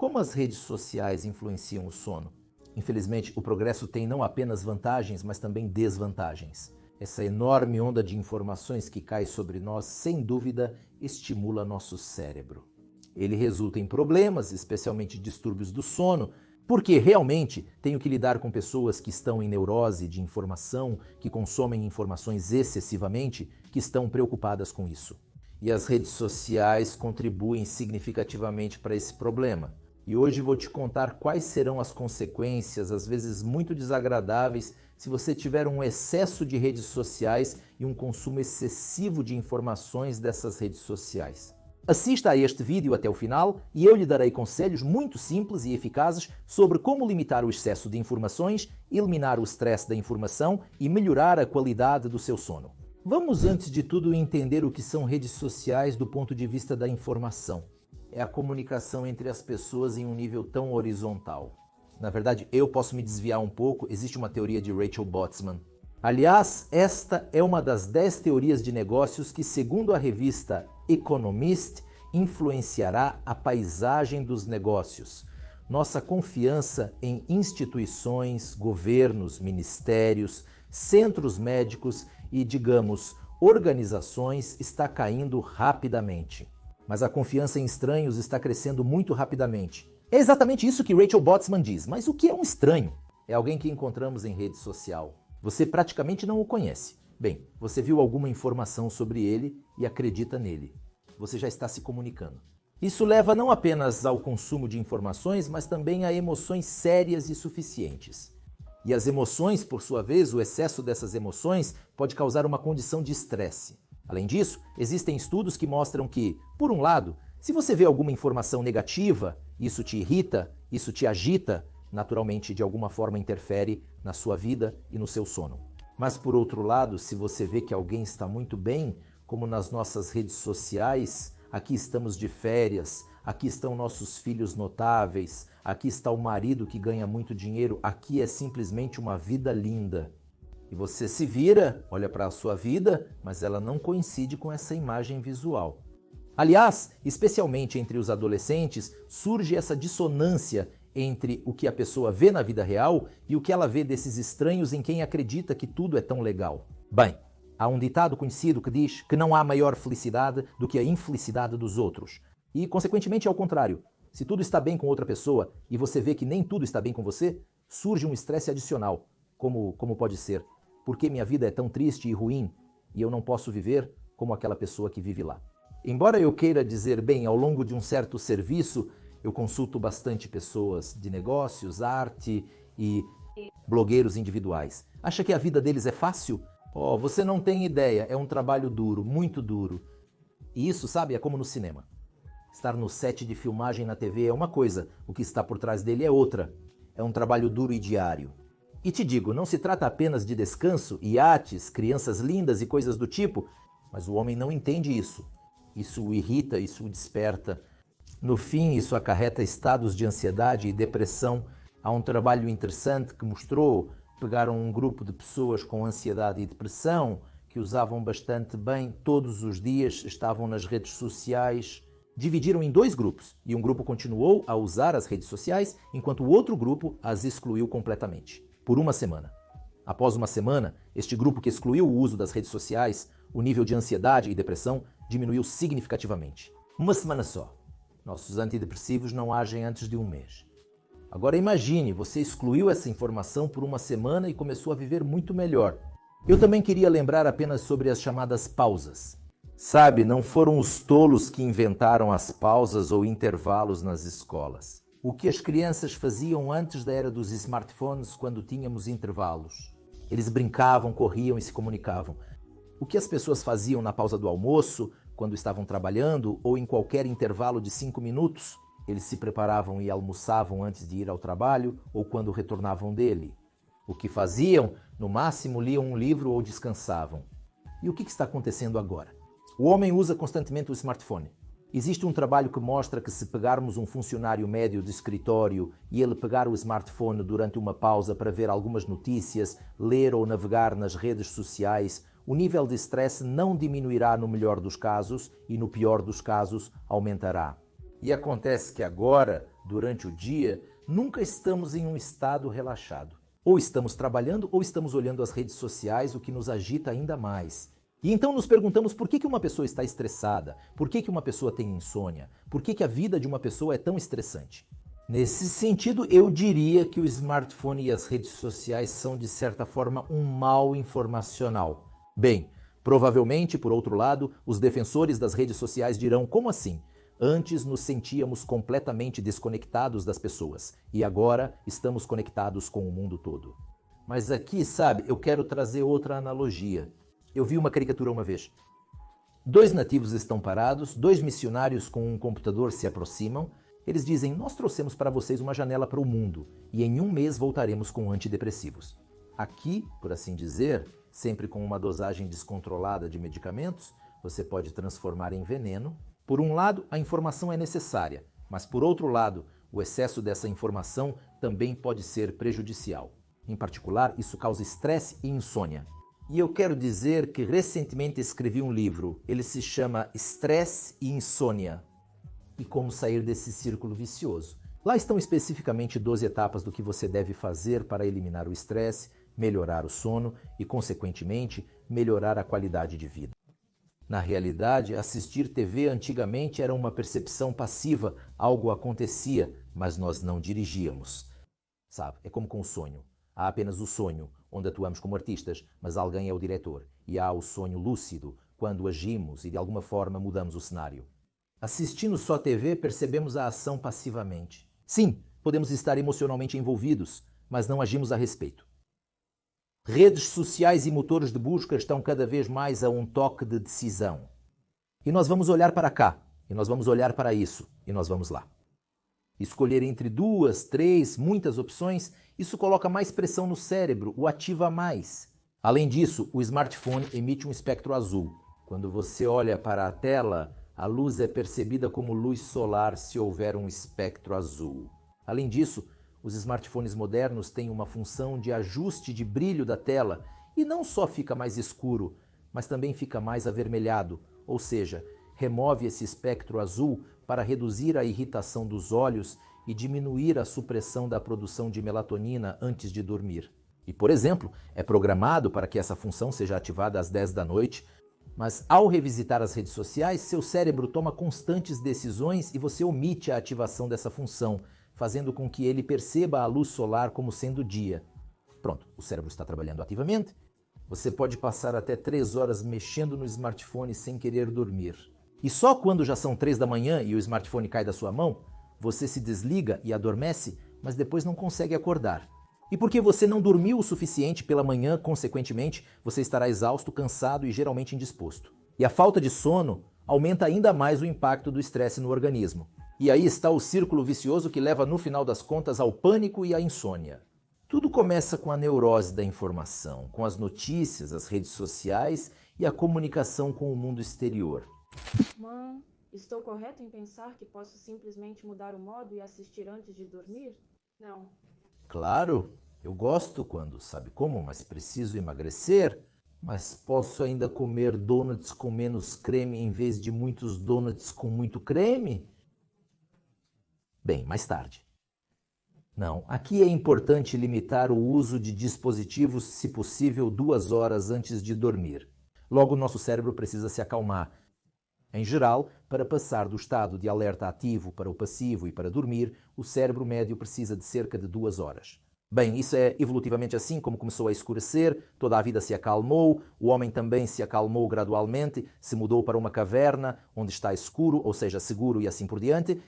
Como as redes sociais influenciam o sono? Infelizmente, o progresso tem não apenas vantagens, mas também desvantagens. Essa enorme onda de informações que cai sobre nós, sem dúvida, estimula nosso cérebro. Ele resulta em problemas, especialmente distúrbios do sono, porque realmente tenho que lidar com pessoas que estão em neurose de informação, que consomem informações excessivamente, que estão preocupadas com isso. E as redes sociais contribuem significativamente para esse problema. E hoje vou te contar quais serão as consequências, às vezes muito desagradáveis, se você tiver um excesso de redes sociais e um consumo excessivo de informações dessas redes sociais. Assista a este vídeo até o final e eu lhe darei conselhos muito simples e eficazes sobre como limitar o excesso de informações, eliminar o stress da informação e melhorar a qualidade do seu sono. Vamos, antes de tudo, entender o que são redes sociais do ponto de vista da informação. É a comunicação entre as pessoas em um nível tão horizontal. Na verdade, eu posso me desviar um pouco, existe uma teoria de Rachel Botsman. Aliás, esta é uma das 10 teorias de negócios que, segundo a revista Economist, influenciará a paisagem dos negócios. Nossa confiança em instituições, governos, ministérios, centros médicos e, digamos, organizações está caindo rapidamente. Mas a confiança em estranhos está crescendo muito rapidamente. É exatamente isso que Rachel Botsman diz. Mas o que é um estranho? É alguém que encontramos em rede social. Você praticamente não o conhece. Bem, você viu alguma informação sobre ele e acredita nele. Você já está se comunicando. Isso leva não apenas ao consumo de informações, mas também a emoções sérias e suficientes. E as emoções, por sua vez, o excesso dessas emoções pode causar uma condição de estresse. Além disso, existem estudos que mostram que, por um lado, se você vê alguma informação negativa, isso te irrita, isso te agita, naturalmente de alguma forma interfere na sua vida e no seu sono. Mas por outro lado, se você vê que alguém está muito bem, como nas nossas redes sociais, aqui estamos de férias, aqui estão nossos filhos notáveis, aqui está o marido que ganha muito dinheiro, aqui é simplesmente uma vida linda. E você se vira, olha para a sua vida, mas ela não coincide com essa imagem visual. Aliás, especialmente entre os adolescentes, surge essa dissonância entre o que a pessoa vê na vida real e o que ela vê desses estranhos em quem acredita que tudo é tão legal. Bem, há um ditado conhecido que diz que não há maior felicidade do que a infelicidade dos outros. E, consequentemente, é o contrário. Se tudo está bem com outra pessoa e você vê que nem tudo está bem com você, surge um estresse adicional. Como pode ser? Por que minha vida é tão triste e ruim e eu não posso viver como aquela pessoa que vive lá? Embora eu queira dizer, bem, ao longo de um certo serviço, eu consulto bastante pessoas de negócios, arte e blogueiros individuais. Acha que a vida deles é fácil? Oh, você não tem ideia, é um trabalho duro, muito duro. E isso, sabe, é como no cinema. Estar no set de filmagem na TV é uma coisa, o que está por trás dele é outra. É um trabalho duro e diário. E te digo, não se trata apenas de descanso, iates, crianças lindas e coisas do tipo, mas o homem não entende isso. Isso o irrita, isso o desperta. No fim, isso acarreta estados de ansiedade e depressão. Há um trabalho interessante que mostrou, pegaram um grupo de pessoas com ansiedade e depressão, que usavam bastante bem todos os dias, estavam nas redes sociais, dividiram em 2 grupos, e um grupo continuou a usar as redes sociais, enquanto o outro grupo as excluiu completamente. Por uma semana. Após uma semana, este grupo que excluiu o uso das redes sociais, o nível de ansiedade e depressão diminuiu significativamente. Uma semana só. Nossos antidepressivos não agem antes de um mês. Agora imagine, você excluiu essa informação por uma semana e começou a viver muito melhor. Eu também queria lembrar apenas sobre as chamadas pausas. Sabe, não foram os tolos que inventaram as pausas ou intervalos nas escolas. O que as crianças faziam antes da era dos smartphones, quando tínhamos intervalos. Eles brincavam, corriam e se comunicavam. O que as pessoas faziam na pausa do almoço, quando estavam trabalhando, ou em qualquer intervalo de 5 minutos, eles se preparavam e almoçavam antes de ir ao trabalho ou quando retornavam dele. O que faziam? No máximo, liam um livro ou descansavam. E o que está acontecendo agora? O homem usa constantemente o smartphone. Existe um trabalho que mostra que se pegarmos um funcionário médio de escritório e ele pegar o smartphone durante uma pausa para ver algumas notícias, ler ou navegar nas redes sociais, o nível de estresse não diminuirá no melhor dos casos e no pior dos casos aumentará. E acontece que agora, durante o dia, nunca estamos em um estado relaxado. Ou estamos trabalhando ou estamos olhando as redes sociais, o que nos agita ainda mais. E então nos perguntamos por que uma pessoa está estressada, por que uma pessoa tem insônia, por que a vida de uma pessoa é tão estressante. Nesse sentido, eu diria que o smartphone e as redes sociais são, de certa forma, um mal informacional. Bem, provavelmente, por outro lado, os defensores das redes sociais dirão: como assim? Antes nos sentíamos completamente desconectados das pessoas e agora estamos conectados com o mundo todo. Mas aqui, sabe, eu quero trazer outra analogia. Eu vi uma caricatura uma vez. 2 nativos estão parados, 2 missionários com um computador se aproximam. Eles dizem: nós trouxemos para vocês uma janela para o mundo e em 1 mês voltaremos com antidepressivos. Aqui, por assim dizer, sempre com uma dosagem descontrolada de medicamentos, você pode transformar em veneno. Por um lado, a informação é necessária, mas por outro lado, o excesso dessa informação também pode ser prejudicial. Em particular, isso causa estresse e insônia. E eu quero dizer que recentemente escrevi um livro. Ele se chama Estresse e Insônia. E como sair desse círculo vicioso. Lá estão especificamente 12 etapas do que você deve fazer para eliminar o estresse, melhorar o sono e, consequentemente, melhorar a qualidade de vida. Na realidade, assistir TV antigamente era uma percepção passiva, algo acontecia, mas nós não dirigíamos. Sabe, é como com o sonho. Há apenas o sonho, onde atuamos como artistas, mas alguém é o diretor. E há o sonho lúcido, quando agimos e de alguma forma mudamos o cenário. Assistindo só TV, percebemos a ação passivamente. Sim, podemos estar emocionalmente envolvidos, mas não agimos a respeito. Redes sociais e motores de busca estão cada vez mais a um toque de decisão. E nós vamos olhar para cá, e nós vamos olhar para isso, e nós vamos lá. Escolher entre 2, 3, muitas opções, isso coloca mais pressão no cérebro, o ativa mais. Além disso, o smartphone emite um espectro azul. Quando você olha para a tela, a luz é percebida como luz solar se houver um espectro azul. Além disso, os smartphones modernos têm uma função de ajuste de brilho da tela e não só fica mais escuro, mas também fica mais avermelhado, ou seja, remove esse espectro azul para reduzir a irritação dos olhos e diminuir a supressão da produção de melatonina antes de dormir. E, por exemplo, é programado para que essa função seja ativada às 10 da noite, mas ao revisitar as redes sociais, seu cérebro toma constantes decisões e você omite a ativação dessa função, fazendo com que ele perceba a luz solar como sendo dia. Pronto, o cérebro está trabalhando ativamente. Você pode passar até 3 horas mexendo no smartphone sem querer dormir. E só quando já são 3 da manhã e o smartphone cai da sua mão, você se desliga e adormece, mas depois não consegue acordar. E porque você não dormiu o suficiente pela manhã, consequentemente, você estará exausto, cansado e geralmente indisposto. E a falta de sono aumenta ainda mais o impacto do estresse no organismo. E aí está o círculo vicioso que leva, no final das contas, ao pânico e à insônia. Tudo começa com a neurose da informação, com as notícias, as redes sociais e a comunicação com o mundo exterior. Mãe, estou correto em pensar que posso simplesmente mudar o modo e assistir antes de dormir? Não. Claro, eu gosto quando, sabe como, mas preciso emagrecer, mas posso ainda comer donuts com menos creme em vez de muitos donuts com muito creme? Bem, mais tarde. Não, aqui é importante limitar o uso de dispositivos, se possível, 2 horas antes de dormir. Logo, nosso cérebro precisa se acalmar. Em geral, para passar do estado de alerta ativo para o passivo e para dormir, o cérebro médio precisa de cerca de 2 horas. Bem, isso é evolutivamente assim como começou a escurecer, toda a vida se acalmou, o homem também se acalmou gradualmente, se mudou para uma caverna onde está escuro, ou seja, seguro e assim por diante,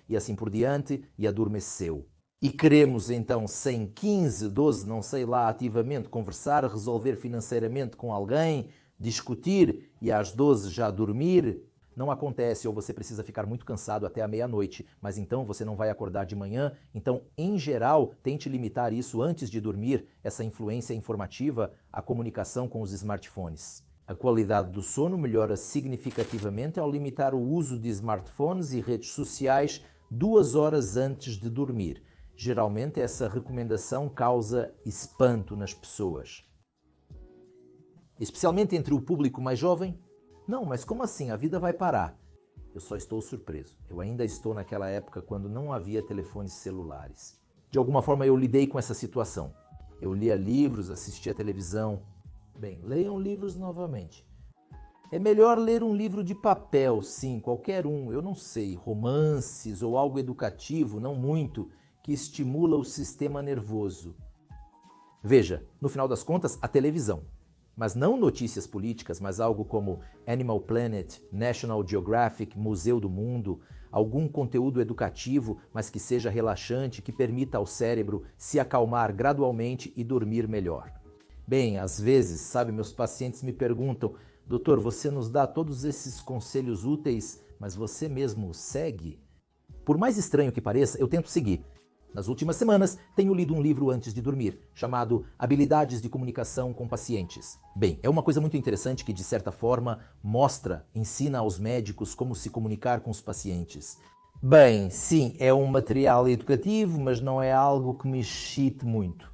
e adormeceu. E queremos então, sem 15, 12, não sei lá, ativamente conversar, resolver financeiramente com alguém, discutir e às 12 já dormir? Não acontece, ou você precisa ficar muito cansado até a meia-noite, mas então você não vai acordar de manhã. Então, em geral, tente limitar isso antes de dormir, essa influência informativa, a comunicação com os smartphones. A qualidade do sono melhora significativamente ao limitar o uso de smartphones e redes sociais 2 horas antes de dormir. Geralmente, essa recomendação causa espanto nas pessoas. Especialmente entre o público mais jovem. Não, mas como assim? A vida vai parar. Eu só estou surpreso. Eu ainda estou naquela época quando não havia telefones celulares. De alguma forma eu lidei com essa situação. Eu lia livros, assistia televisão. Bem, leiam livros novamente. É melhor ler um livro de papel, sim, qualquer um, eu não sei, romances ou algo educativo, não muito, que estimula o sistema nervoso. Veja, no final das contas, a televisão. Mas não notícias políticas, mas algo como Animal Planet, National Geographic, Museu do Mundo, algum conteúdo educativo, mas que seja relaxante, que permita ao cérebro se acalmar gradualmente e dormir melhor. Bem, às vezes, sabe, meus pacientes me perguntam: doutor, você nos dá todos esses conselhos úteis, mas você mesmo segue? Por mais estranho que pareça, eu tento seguir. Nas últimas semanas, tenho lido um livro antes de dormir, chamado Habilidades de Comunicação com Pacientes. Bem, é uma coisa muito interessante que, de certa forma, ensina aos médicos como se comunicar com os pacientes. Bem, sim, é um material educativo, mas não é algo que me excite muito.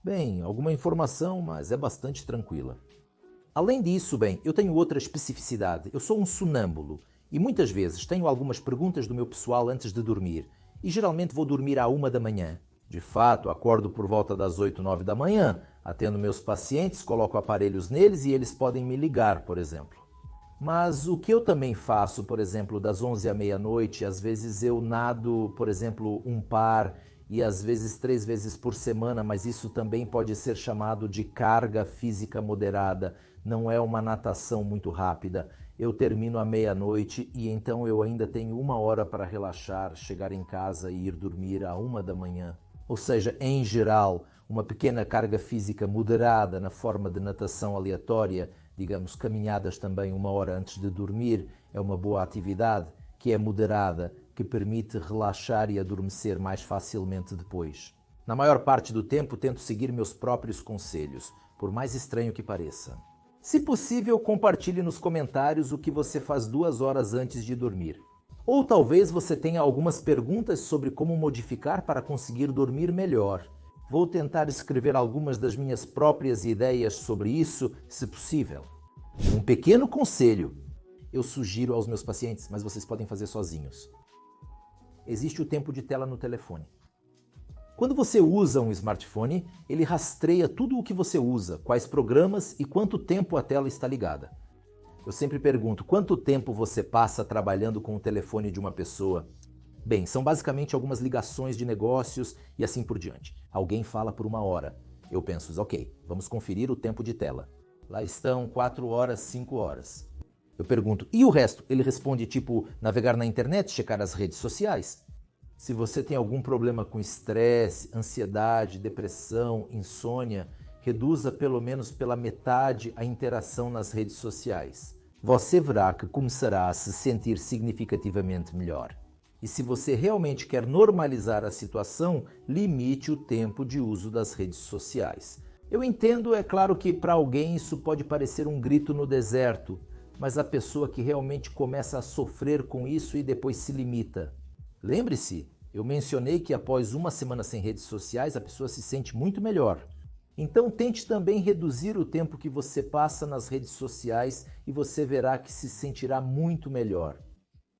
Bem, alguma informação, mas é bastante tranquila. Além disso, bem, eu tenho outra especificidade. Eu sou um sonâmbulo e muitas vezes tenho algumas perguntas do meu pessoal antes de dormir. E geralmente vou dormir à 1 da manhã. De fato, acordo por volta das 8, 9 da manhã, atendo meus pacientes, coloco aparelhos neles e eles podem me ligar, por exemplo. Mas o que eu também faço, por exemplo, das 11 à meia-noite, às vezes eu nado, por exemplo, um par e às vezes 3 vezes por semana, mas isso também pode ser chamado de carga física moderada. Não é uma natação muito rápida. Eu termino à meia-noite e então eu ainda tenho 1 hora para relaxar, chegar em casa e ir dormir à 1 da manhã. Ou seja, em geral, uma pequena carga física moderada na forma de natação aleatória, digamos caminhadas também 1 hora antes de dormir, é uma boa atividade, que é moderada, que permite relaxar e adormecer mais facilmente depois. Na maior parte do tempo tento seguir meus próprios conselhos, por mais estranho que pareça. Se possível, compartilhe nos comentários o que você faz 2 horas antes de dormir. Ou talvez você tenha algumas perguntas sobre como modificar para conseguir dormir melhor. Vou tentar escrever algumas das minhas próprias ideias sobre isso, se possível. Um pequeno conselho eu sugiro aos meus pacientes, mas vocês podem fazer sozinhos. Existe o tempo de tela no telefone. Quando você usa um smartphone, ele rastreia tudo o que você usa, quais programas e quanto tempo a tela está ligada. Eu sempre pergunto, quanto tempo você passa trabalhando com o telefone de uma pessoa? Bem, são basicamente algumas ligações de negócios e assim por diante. Alguém fala por 1 hora. Eu penso, ok, vamos conferir o tempo de tela. Lá estão 4 horas, 5 horas. Eu pergunto, e o resto? Ele responde tipo, navegar na internet, checar as redes sociais. Se você tem algum problema com estresse, ansiedade, depressão, insônia, reduza pelo menos pela metade a interação nas redes sociais. Você verá que começará a se sentir significativamente melhor. E se você realmente quer normalizar a situação, limite o tempo de uso das redes sociais. Eu entendo, é claro que para alguém isso pode parecer um grito no deserto, mas a pessoa que realmente começa a sofrer com isso e depois se limita. Lembre-se, eu mencionei que após 1 semana sem redes sociais a pessoa se sente muito melhor. Então tente também reduzir o tempo que você passa nas redes sociais e você verá que se sentirá muito melhor.